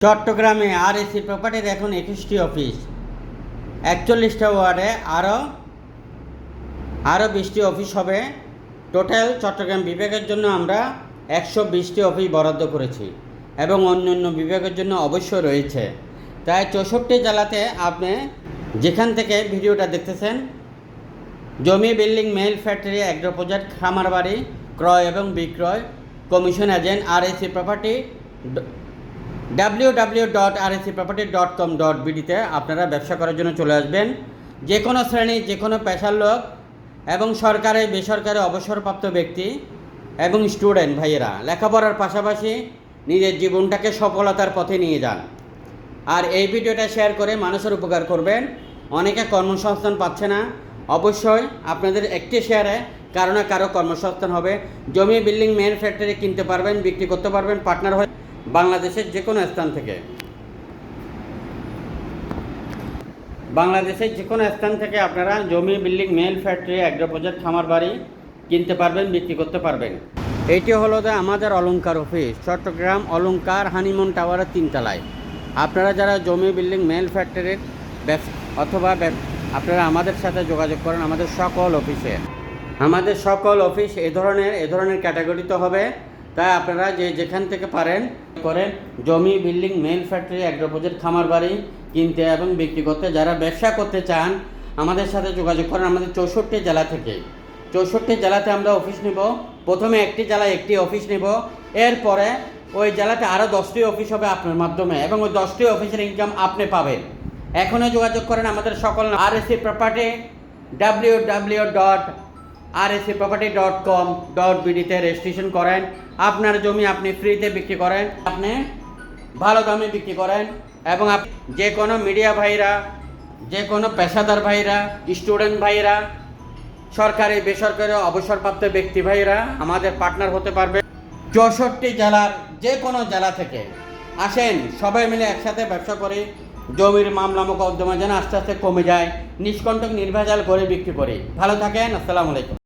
চট্টগ্রামে আরএসি প্রপার্টির এখন 21টি অফিস, 41টা ওয়ার্ডে আরও 20টি অফিস হবে। টোটাল চট্টগ্রাম বিভাগের জন্য আমরা 120টি অফিস বরাদ্দ করেছি এবং অন্যান্য বিভাগের জন্য অবশ্যই রয়েছে। তাই 64 জেলাতে আপনি যেখান থেকে ভিডিওটা দেখতেছেন, জমি, building, mill, factory, agro project, খামার বাড়ি ক্রয় এবং বিক্রয়, commission agent, RAC property, www.racproperty.com.bd আপনারা ব্যবসা করার জন্য চলে আসবেন। যে কোনো শ্রেণী, যে কোনো পেশার লোক এবং সরকারি বেসরকারি অবসরপ্রাপ্ত ব্যক্তি এবং স্টুডেন্ট ভাইয়েরা লেখাপড়ার পাশাপাশি নিজের জীবনটাকে সফলতার পথে নিয়ে যান। আর এই ভিডিওটা শেয়ার করে মানুষের উপকার করবেন। অনেকে কর্মসংস্থান পাচ্ছে না, অবশ্যই আপনাদের একটি শেয়ারে কারো না কারো কর্মসংস্থান হবে। জমি, বিল্ডিং, মেন ফ্যাক্টরি কিনতে পারবেন, বিক্রি করতে পারবেন পার্টনার হয়ে বাংলাদেশের যে কোনো স্থান থেকে। আপনারা জমি, building, mill, factory, agro project, খামার বাড়ি কিনতে পারবেন, বিক্রি করতে পারবেন। এইটি হলো আমাদের অলংকার অফিস, চট্টগ্রাম অলংকার হানিমুন টাওয়ারের 3 তলায়। আপনারা যারা জমি, বিল্ডিং, মেল, ফ্যাক্টরির অথবা আপনারা আমাদের সাথে যোগাযোগ করেন। আমাদের সকল অফিস এ ধরনের ক্যাটাগরিতে হবে। তাই আপনারা যেখান থেকে পারেন করেন জমি, building, mill, factory, agro project, খামার বাড়ি কিনতে এবং বিক্রি করতে। যারা ব্যবসা করতে চান আমাদের সাথে যোগাযোগ করেন। আমাদের 64 জেলা থেকে 64 জেলাতে আমরা অফিস নেব। প্রথমে একটি জেলায় একটি অফিস নেব, এরপরে ওই জেলাতে আরও 10টি অফিস হবে আপনার মাধ্যমে এবং ওই 10টি অফিসের ইনকাম আপনি পাবেন। এখনও যোগাযোগ করেন আমাদের সকল আরএসি প্রপার্টি www.racproperty.com.bd রেজিস্ট্রেশন করেন। আপনার জমি আপনি ফ্রিতে বিক্রি করেন, আপনি ভালো দামে বিক্রি করেন এবং যে কোনো মিডিয়া ভাইরা, যে কোনো পেশাদার ভাইরা, স্টুডেন্ট ভাইরা, সরকারি বেসরকারি অবসরপ্রাপ্ত ব্যক্তি ভাইরা আমাদের পার্টনার হতে পারবে। 64 জেলার যে কোনো জেলা থেকে আসেন, সবাই মিলে একসাথে ব্যবসা করে জমির মামলা মোকদ্দমা যেন আস্তে আস্তে কমে যায়, নিষ্কণ্টক নির্ভেজাল করে বিক্রি করি। ভালো থাকেন। আসসালামু আলাইকুম।